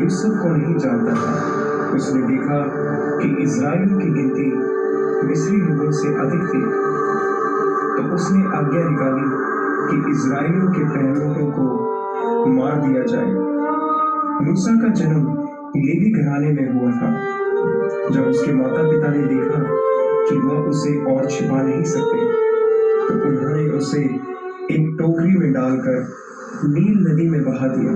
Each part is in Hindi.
यूसुफ को नहीं जानता था। उसने देखा कि इस्राएलियों की गिनती मिस्री लोगों से अधिक थी, तो उसने आज्ञा निकाली कि इस्राएलियों के पहलौठों को मार दिया जाए। मूसा का जन्म लेवी घराने में हुआ था। जब उसके माता पिता ने देखा कि वह उसे और छिपा नहीं सकते, तो उन्होंने उसे एक टोकरी में डालकर नील नदी में बहा दिया।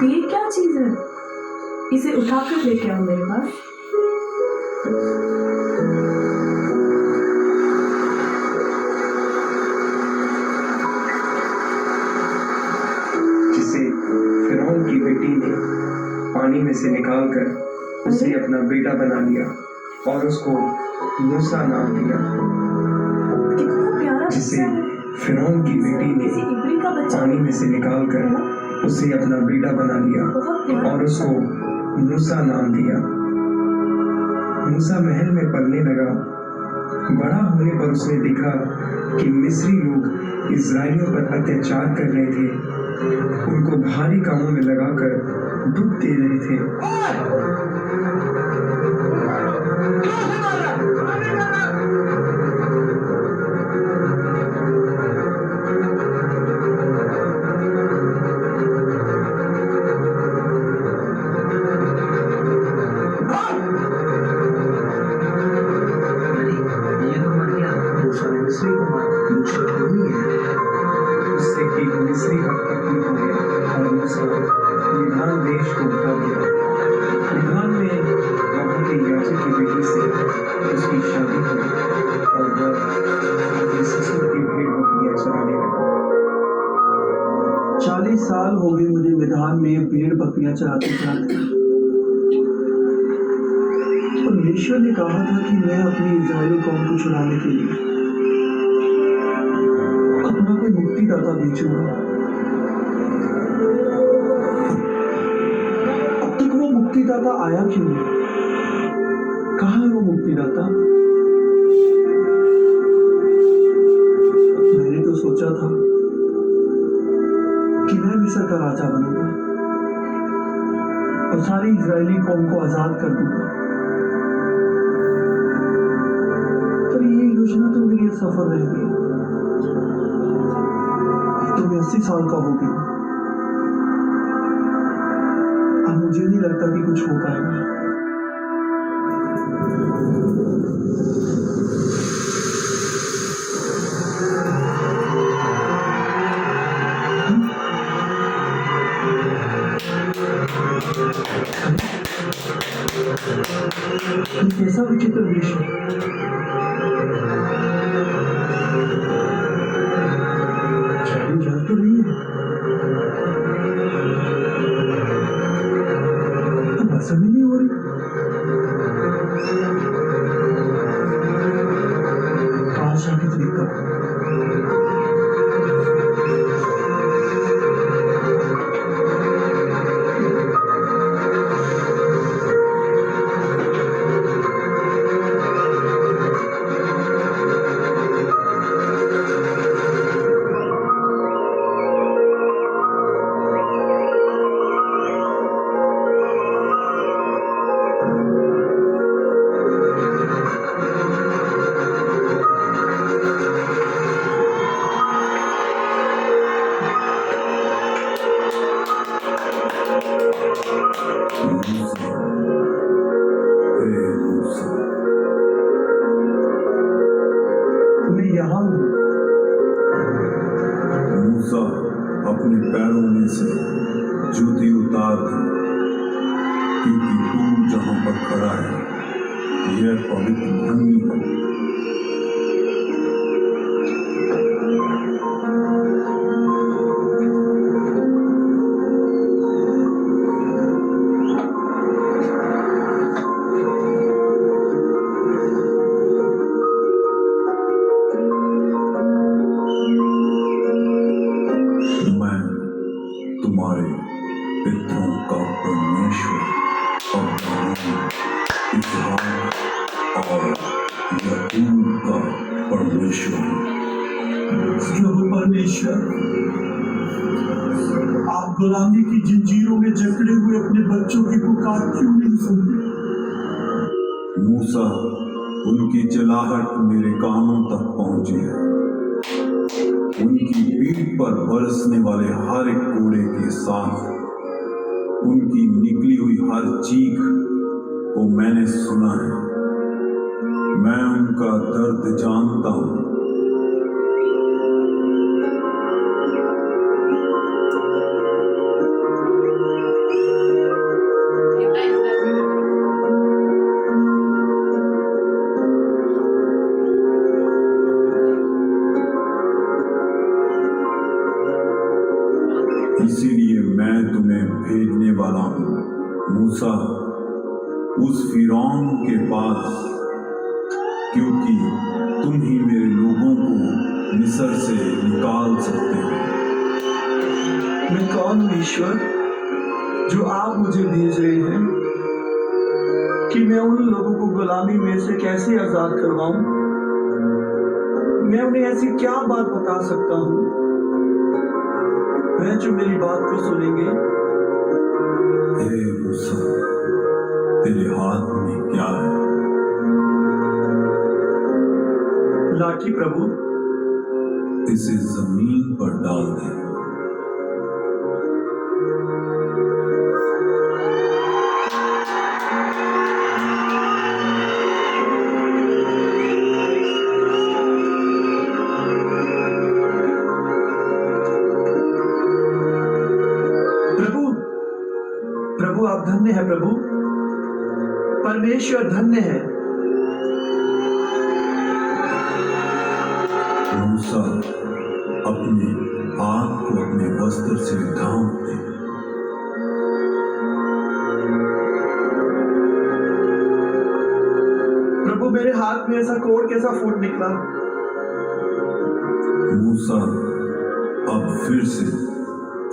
ये क्या चीज है? इसे उठाकर लेके आओ मेरे पास। जिसे फिरौन की बेटी ने पानी में से निकालकर उसे अपना बेटा बना लिया और उसको मूसा नाम दिया। कितना प्यारा जिसे बच्चा है। फिरौन की बेटी ने किसी इब्री का बच्चा पानी में से निकालकर उसे अपना बेटा बना लिया बहुत प्यारा और उसको मूसा नाम दिया। मूसा महल में पलने लगा। बड़ा होने पर उसने देखा कि मिस्री लोग इस्राएलियों पर अत्याचार कर रहे थे, उनको भारी कामों में लगाकर दुख दे रहे थे। मूसा ने मिस्री को मारा। मूसा वही है। उससे एक मिस्री का कत्ल हो गया और मूसा मिद्यान देश को उठा गया। मिद्यान में वहाँ के याजक की बेटी से उसकी शादी हुई और वह अपने ससुर की भेड़ बकरियां चराने लगा। 40 साल हो गए मुझे मैदान में भेड़ बकरियां चराते चराते। परमेश्वर ने कहा था कि मैं अपनी इस्राएली कौम को छुड़ाने के लिए अपना कोई मुक्तिदाता भेजूंगा। अब तक वो मुक्तिदाता आया क्यों नहीं? कहाँ है वो मुक्तिदाता? मैंने तो सोचा था कि मैं मिस्र का राजा बनूंगा और सारी इजरायली कौम को आजाद कर दूंगा, पर ये योजना तो मेरी सफल रह गई। तो मैं 80 साल का हो गया। अब मुझे नहीं लगता कि कुछ हो पाएगा। ये कैसा विचित्र दृश्य है। याद तो नहीं है। अब ऐसा भी नहीं हो रही। मूसा अपने पैरों में से जूती उतार दे, क्योंकि तू जहां पर खड़ा है यह पवित्र भूमि है। मैं तुम्हारे पितरों का परमेश्वर अब्राहम, इसहाक और याकूब का परमेश्वर हूँ। प्रभु परमेश्वर, आप गुलामी की जंजीरों में जकड़े हुए अपने बच्चों की पुकार क्यों नहीं सुनते? मूसा, उनकी चिल्लाहट मेरे कानों तक पहुंची है। उनकी पीठ पर बरसने वाले हर एक कोड़े के साथ उनकी निकली हुई हर चीख को मैंने सुना है। मैं उनका दर्द जानता हूँ। इसीलिए मैं तुम्हें भेजने वाला हूँ, मूसा, उस फिरौन के पास, क्योंकि तुम ही मेरे लोगों को मिस्र से निकाल सकते हो। मैं कौन हूँ ईश्वर, जो आप मुझे भेज रहे हैं कि मैं उन लोगों को गुलामी में से कैसे आजाद करवाऊं? मैं उन्हें ऐसी क्या बात बता सकता हूँ वह जो मेरी बात को सुनेंगे? हे मूसा, तेरे हाथ में क्या है? लाठी प्रभु। इसे जमीन पर डाल दे। प्रभु आप धन्य है, प्रभु परमेश्वर धन्य है। मूसा अपने हाथ को अपने वस्त्र से ढांप दे। प्रभु मेरे हाथ में ऐसा कोड़ कैसा फूट निकला? मूसा अब फिर से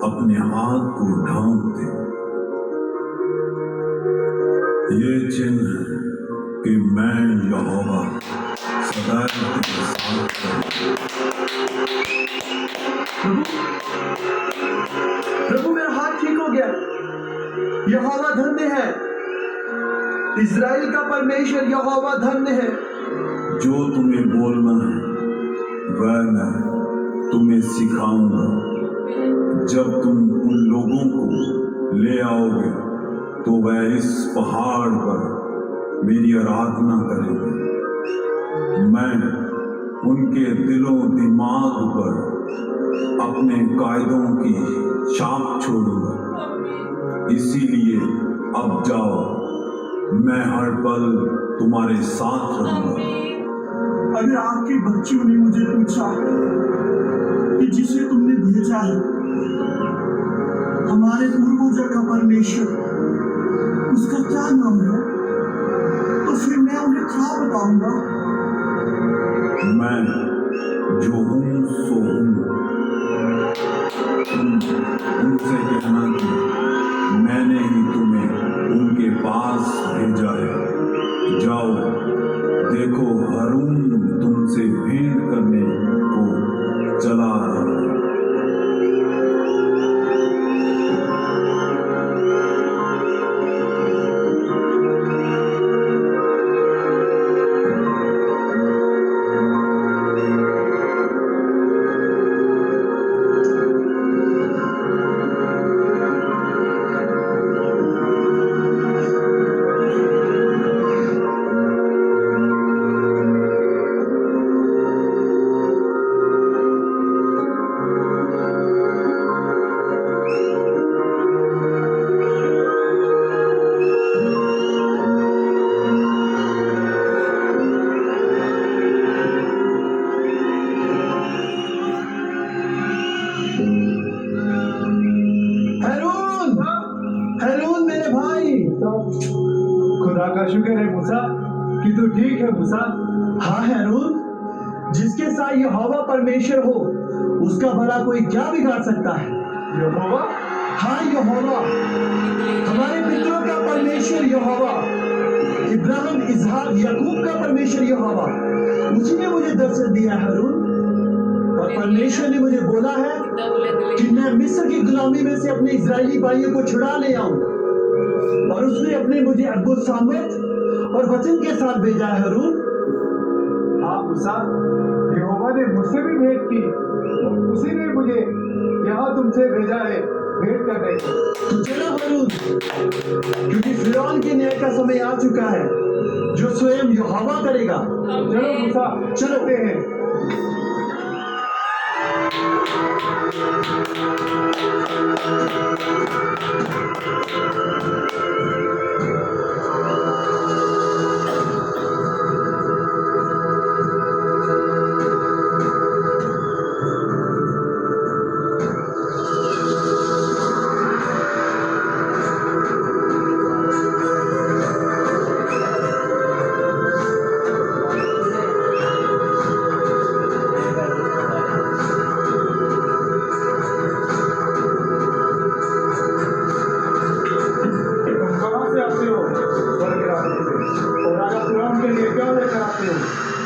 अपने हाथ को ढांप दे। ये चिन्ह है कि मैं यहोवा सदैव तेरे साथ रहूं। प्रभु मेरा हाथ ठीक हो गया। यहोवा धन्य है, इज़राइल का परमेश्वर यहोवा धन्य है। जो तुम्हें बोलना है वह मैं तुम्हें सिखाऊंगा। जब तुम उन लोगों को ले आओगे तो वह इस पहाड़ पर मेरी आराधना करेंगे। मैं उनके दिलों दिमाग पर अपने कायदों की छाप छोड़ूंगा। इसीलिए अब जाओ, मैं हर पल तुम्हारे साथ रहूंगा। अगर आपके बच्चों ने मुझे पूछा कि जिसे तुमने भेजा है हमारे पूर्वजों का परमेश्वर, उसका क्या नाम है, तो फिर मैं उन्हें क्या बताऊंगा? मैं जो हूँ सो हूँ। तुम उनसे कहना कि मैंने ही तुम्हें उनके पास भेजा है। जाओ, देखो हारून तुमसे भेंट करने को चला रहा है। हैरून, हैरून मेरे भाई। खुदा का शुक्र है मूसा कि तू ठीक है मूसा। हाँ हैरून, जिसके साथ यहोवा परमेश्वर हो उसका भला कोई क्या बिगाड़ सकता है? यहोवा? हाँ यहोवा, हमारे पितरों का परमेश्वर यहोवा, इब्राहिम, इसहाक, याकूब का परमेश्वर यहोवा, उसी ने मुझे दर्शन दिया है हैरून। और परमेश्वर ने मुझे बोला है कि मैं मिस्र की गुलामी में से अपने इजरायली भाइयों को छुड़ा ले आऊं। और उसने अपने मुझे अद्भुत सामर्थ और वचन के साथ भेजा है हैरून। हाँ मूसा, यहोवा ने मुझसे भी भेंट की, उसी ने मुझे यहाँ तुमसे भेजा है भेंट करने को। तो चलो हैरून, क्योंकि फिरौन के न्याय का समय आ चुका है जो स्वयं यहोवा करेगा। चलो मूसा, चलते हैं।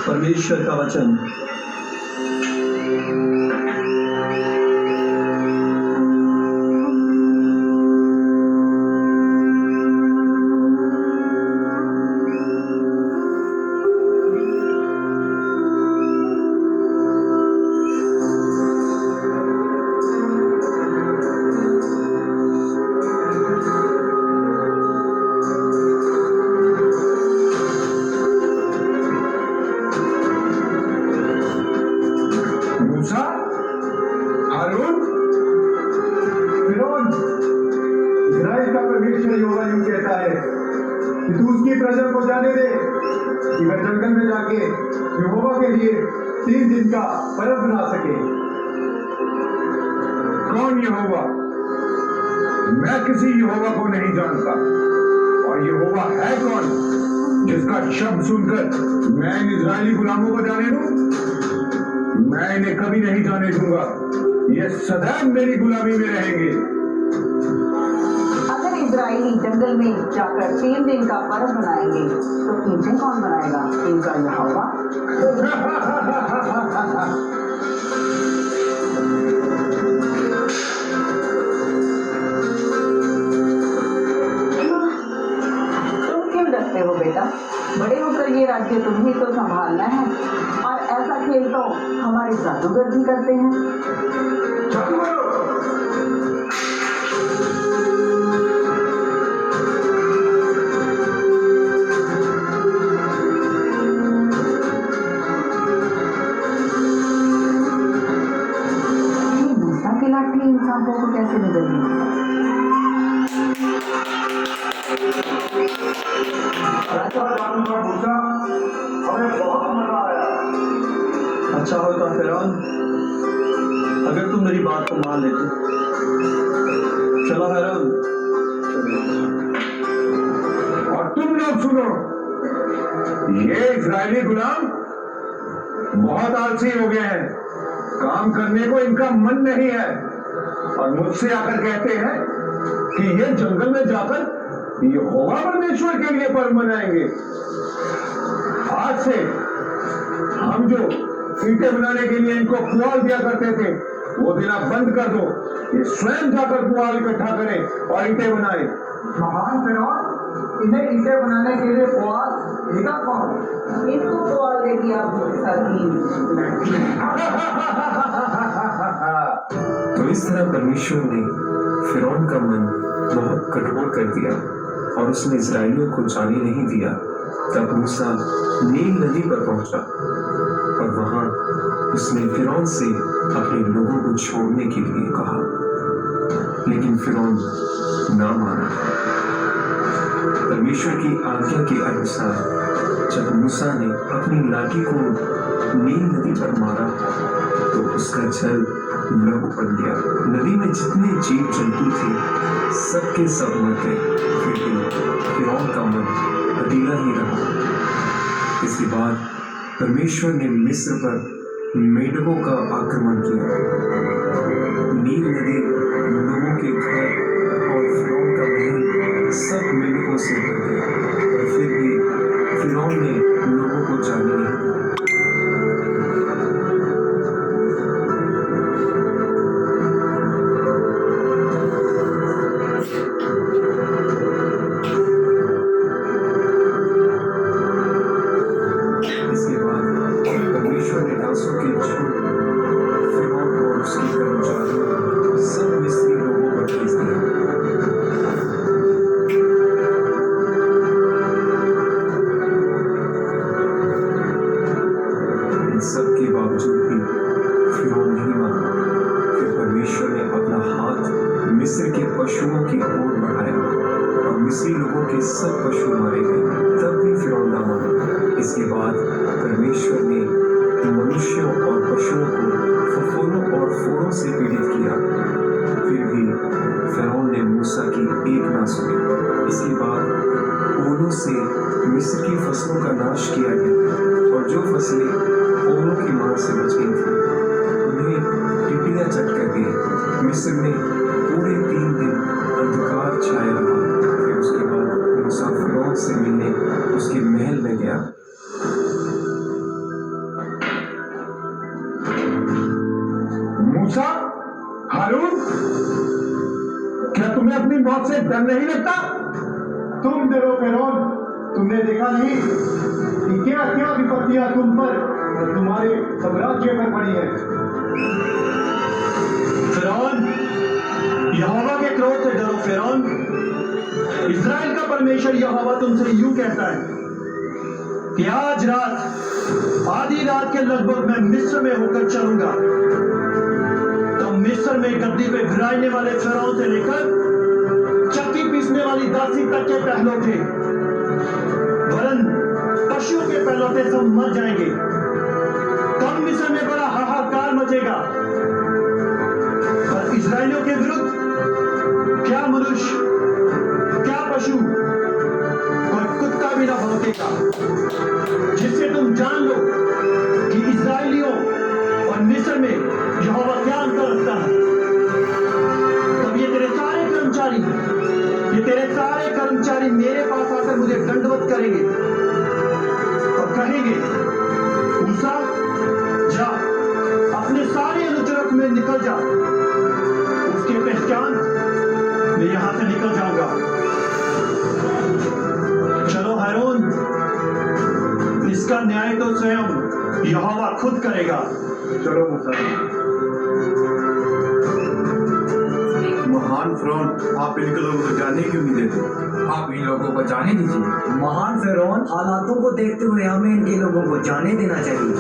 परमेश्वर का वचन। मूसा, हारून, फिरौन, इस्राएल का परमेश्वर यहोवा यूं कहता है कि तू उसकी प्रजा को जाने दे कि वह जंगल में जाके यहोवा के लिए 3 दिन का पर्व बना सके। कौन यहोवा? मैं किसी यहोवा को नहीं जानता। और यहोवा है कौन जिसका शब्द सुनकर मैं इन इजरायली गुलामों को जाने दूं? मैं इन्हें कभी नहीं जाने दूंगा। ये सदैव मेरी गुलामी में रहेंगे। अगर इजरायली जंगल में जाकर 3 दिन का पर्व बनाएंगे तो ईंटें कौन बनाएगा? इनका यहोवा। तुम क्यों डरते हो बेटा? बड़े होकर ये राज्य तुम्हें तो संभालना है और ऐसा खेल तो हमारे जादूगर भी करते हैं। ये मूसा की लाठी इन सांपों को कैसे निकल गई? मूसा, हमें बहुत मजा आया। अच्छा होता फिरौन अगर तुम मेरी बात को मान लेते। चलो हैरून। और तुम लोग सुनो, ये इजरायली गुलाम बहुत आलसी हो गए हैं। काम करने को इनका मन नहीं है और मुझसे आकर कहते हैं कि ये जंगल में जाकर यहोवा परमेश्वर के लिए पर्व मनाएंगे। आज से हम जो ईंटें बनाने के लिए इनको पुआल दिया करते थे वो देना बंद कर दो। ये स्वयं जाकर पुआल इकट्ठा करें और ईंटें बनाए। महान फिरौन, इन्हें ईंटें बनाने के लिए पुआल देगा कौन? इनको पुआल देगी आप मूसा की लाठी। तो इस तरह परमेश्वर ने फिरौन का मन बहुत कठोर कर दिया और उसने इजरायलियों को जाने नहीं दिया। तब मूसा नील नदी पर पहुंचा और वहां उसने फिरौन से अपने लोगों को छोड़ने के लिए कहा, लेकिन फिरौन ना माना। परमेश्वर की आज्ञा के अनुसार जब मूसा ने अपनी लाठी को नील नदी पर मारा तो उसका जल लहू बन गया। नदी में जितने जीव जंतु थे सबके सब मर गए। फिर भी फिरौन का मन अकेला ही रहा। इसके बाद परमेश्वर ने मिस्र पर मेंढकों का आक्रमण किया। नील नदी लोगों के घर और फिरौन का महल सब मेंढकों से भर गया। और फिर भी फिरौन ने लोगों को जाने नहीं दिया। इसके बाद परमेश्वर ने दासों के झुंड फिरौन और उसके कर्मचारियों सब मिस्री लोगों पर भेज दिया। इन सब के बावजूद भी फिरौन नहीं माना। फिर परमेश्वर ने अपना हाथ मिस्र के पशुओं की ओर बढ़ाया और मिस्री लोगों के सब पशु मारे गए। तब भी फिरौन ना माना। इसके बाद परमेश्वर ने मनुष्यों और पशुओं को फफोलों और फोड़ों से पीड़ित किया। फिर भी फिरौन ने मूसा की एक ना सुनी। इसके बाद ओलों से मिस्र की फसलों का नाश किया गया और जो फसलें ओलों की मार से बच गई थी उन्हें टिड्डियां चट कर गई। मिस्र में पूरे 3 दिन अंधकार छाया रहा। फिर उसके बाद मूसा फिरौन से मिलने उसके महल में गया। मूसा, हारून, क्या तुम्हें अपनी मौत से डर नहीं लगता? तुम डरो फिरौन, तुमने देखा नहीं कि क्या क्या विपत्तियां तुम पर और तुम्हारे साम्राज्य पर पड़ी है। फिरौन, यहोवा के क्रोध से डरो फिरौन। इस्राएल का परमेश्वर यहोवा तुमसे यूं कहता है कि आज रात आधी रात के लगभग मैं मिस्र में होकर चलूंगा। तो मिस्र में गद्दी पे गिराने वाले फिरौन से लेकर चक्की पीसने वाली दासी तक के पहलौठे वरन पशुओं के पहलौठे सब मर जाएंगे। तब मिस्र में बड़ा हाहाकार मचेगा। पर इस्राएलियों के विरुद्ध क्या मनुष्य, क्या पशु, कोई कुत्ता भी ना भौंकेगा, जिससे तुम जान लो कि इस्राएलियों और मिस्र में यहोवा क्या अंतर रखता है। तब ये तेरे सारे कर्मचारी मेरे पास आकर मुझे दंडवत करेंगे और कहेंगे, मूसा जा अपने सारे अनुचरों में निकल जा। उसके पहचान मैं यहां से निकल जाऊंगा। चलो हारून, इसका न्याय तो स्वयं यहोवा खुद करेगा। चलो मूसा। महान फिरौन, आप इनके लोगों को जाने क्यों नहीं देते? आप इन लोगों को जाने दीजिए। महान फिरौन, हालातों को देखते हुए हमें इनके लोगों को जाने देना चाहिए।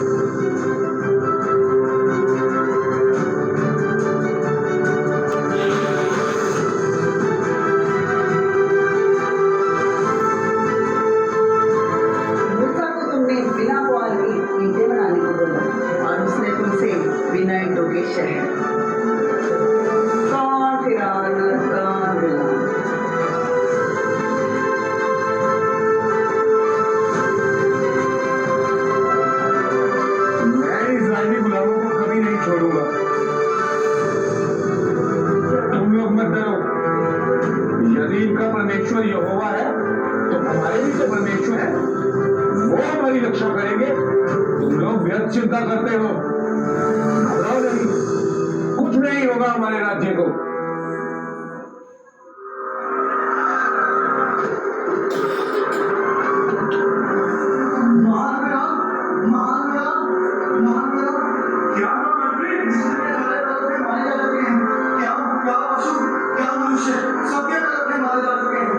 मूसा को तुमने बिना पुआल की ईंटें बनाने को बोला और उसने तुमसे बिना ईंटों के शहर। कौन फिरौन और कौन गुलाम। मैं इस्राएली गुलामों को कभी नहीं छोड़ूंगा। तुम लोग मत डरो। यदि इनका परमेश्वर यहोवा है तो हमारे भी तो परमेश्वर है, वो हमारी रक्षा करेंगे। तुम लोग व्यर्थ चिंता करते हो। घबराओ नहीं, कुछ नहीं होगा हमारे राज्य को। क्या मारे जा चुके हैं? क्या पशु, क्या मनुष्य, सबके तरफ मारे जा चुके हैं।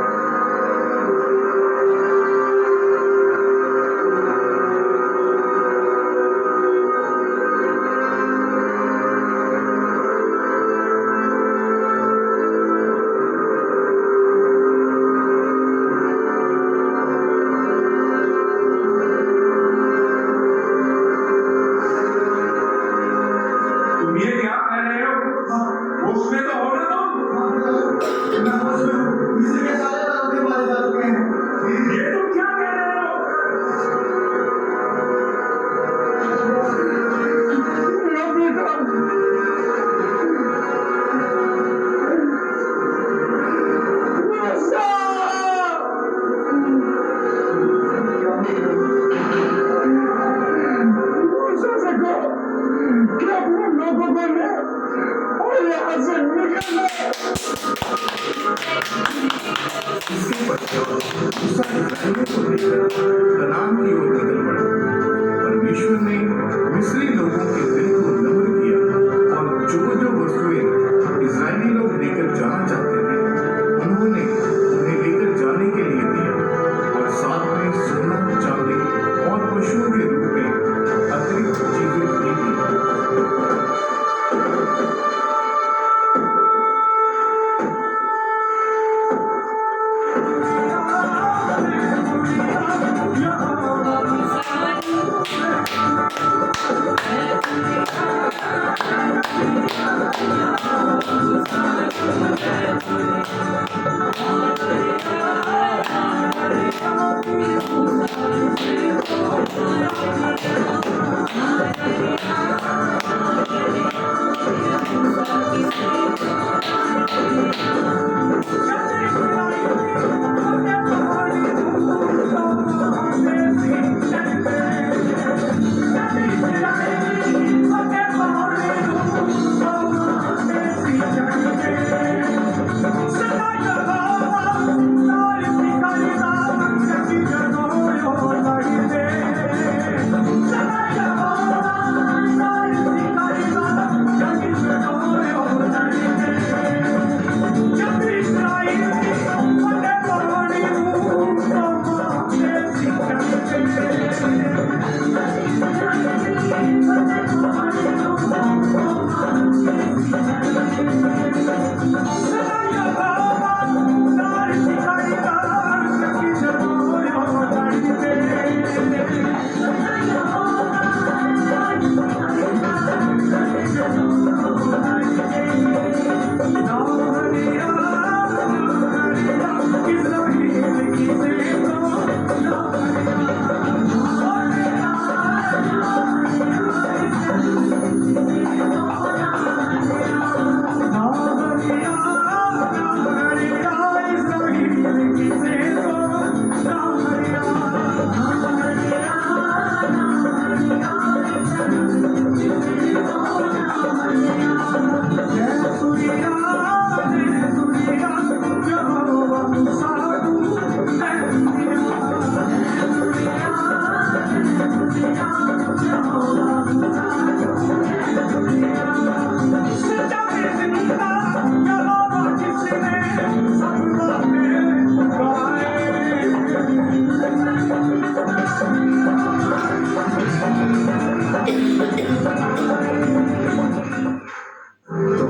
इसके पश्चात मूसा इस्राएलियों को लेकर कनान की ओर निकल पड़ा। परमेश्वर ने मिस्री लोगों के दिल को नम्र किया और जो जो वस्तुएं इस्राएली लोग लेकर जाना चाहते थे उन्होंने उन्हें लेकर जाने के लिए दिया और साथ में सोना, चांदी और पशुओं के रूप में अतिरिक्त चीजें भी दी।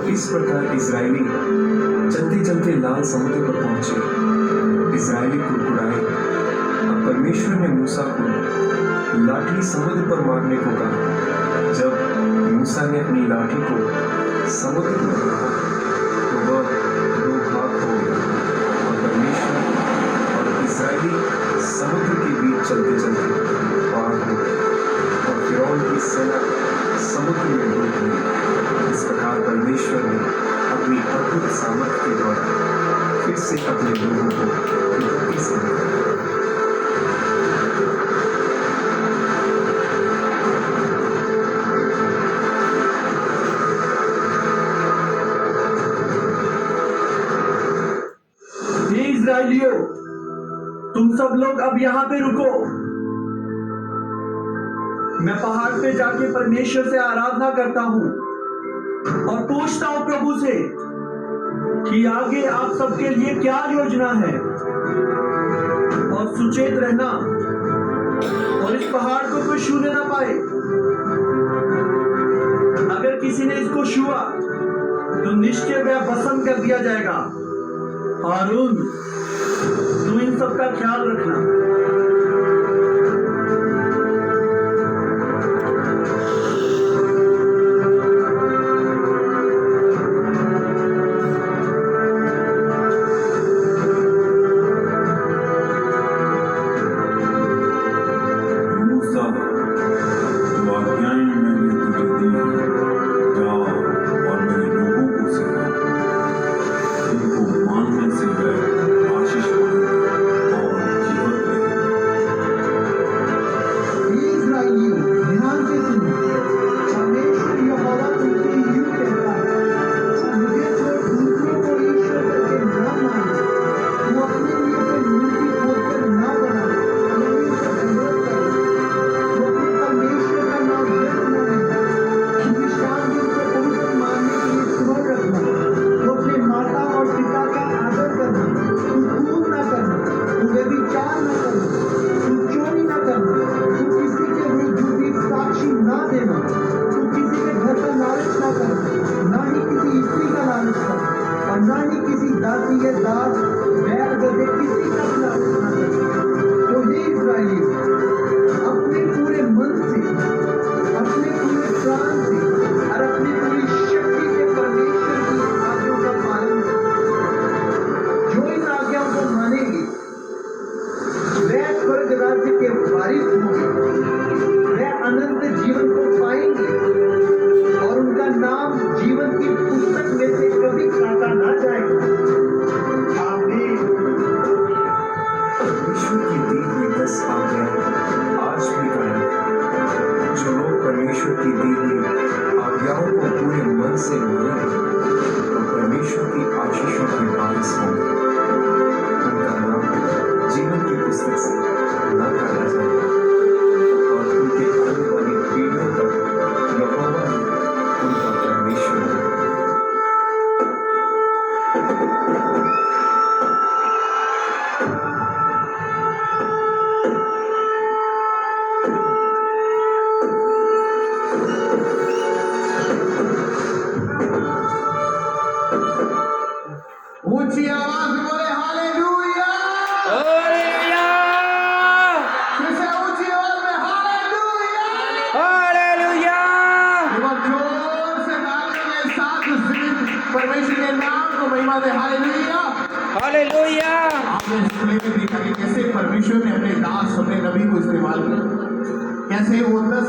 इस प्रकार इस्राएली चलते चलते लाल समुद्र पर पहुंचे। इस्राएली कुड़कुड़ाए और परमेश्वर ने मूसा को लाठी समुद्र पर मारने को कहा। जब मूसा ने अपनी लाठी को समुद्र पर मारा तो वह दो भाग हो गया और परमेश्वर और इस्राएली समुद्र के बीच चलते चलते पार हो गए और फिरौन की सेना समुद्र में डूब गई। इस प्रकार परमेश्वर ने अपनी अद्भुत सामर्थ्य के द्वारा फिर से अपने लोगों को मुक्ति से निकाला। हे इस्राएलियों, तुम सब लोग अब यहाँ पे रुको। मैं पहाड़ पे जाके परमेश्वर से आराधना करता हूँ और पूछता हूँ प्रभु से कि आगे आप सबके लिए क्या योजना है, और सुचेत रहना और इस पहाड़ को कोई छूने ना पाए। अगर किसी ने इसको छुआ तो निश्चय वह भस्म कर दिया जाएगा। हारून, तू इन सब का ख्याल रखना। दासी या दास बैल गधे किसी का भी लाभ उठा सकते तो हे इस्राएली अपने पूरे मन से अपने पूरे प्राण से और अपनी पूरी शक्ति से परमेश्वर की आज्ञाओं का पालन करो जो इन आज्ञाओं को मानेंगे वह स्वर्ग राज्य के वारिस होंगे वह अनंत जीवन को पाएंगे और उनका नाम जीवन की पुस्तक में से कभी काटा ना जाएगा। आमीन। परमेश्वर की दी हुई 10 आज्ञाएं आज भी कायम है। जो लोग परमेश्वर की दी हुई आज्ञाओं को पूरे मन से मानेंगे तो परमेश्वर की आशीषों के वारिस होंगे। उनका नाम जीवन की पुस्तक से न काटा जाएगा और उनके आने वाली पीढ़ियों तक यहोवा ही उनका परमेश्वर है। ऊंची आवाज में बोले हालेलुया। फिर से ऊंची आवाज में हालेलुया। एक बार जोर से तालियों के साथ परमेश्वर के नाम को महिमा दे। हालेलुया। आपने इसलिए भी देखा कि कैसे परमेश्वर ने अपने दास अपने नबी को इस्तेमाल किया, कैसे वो 10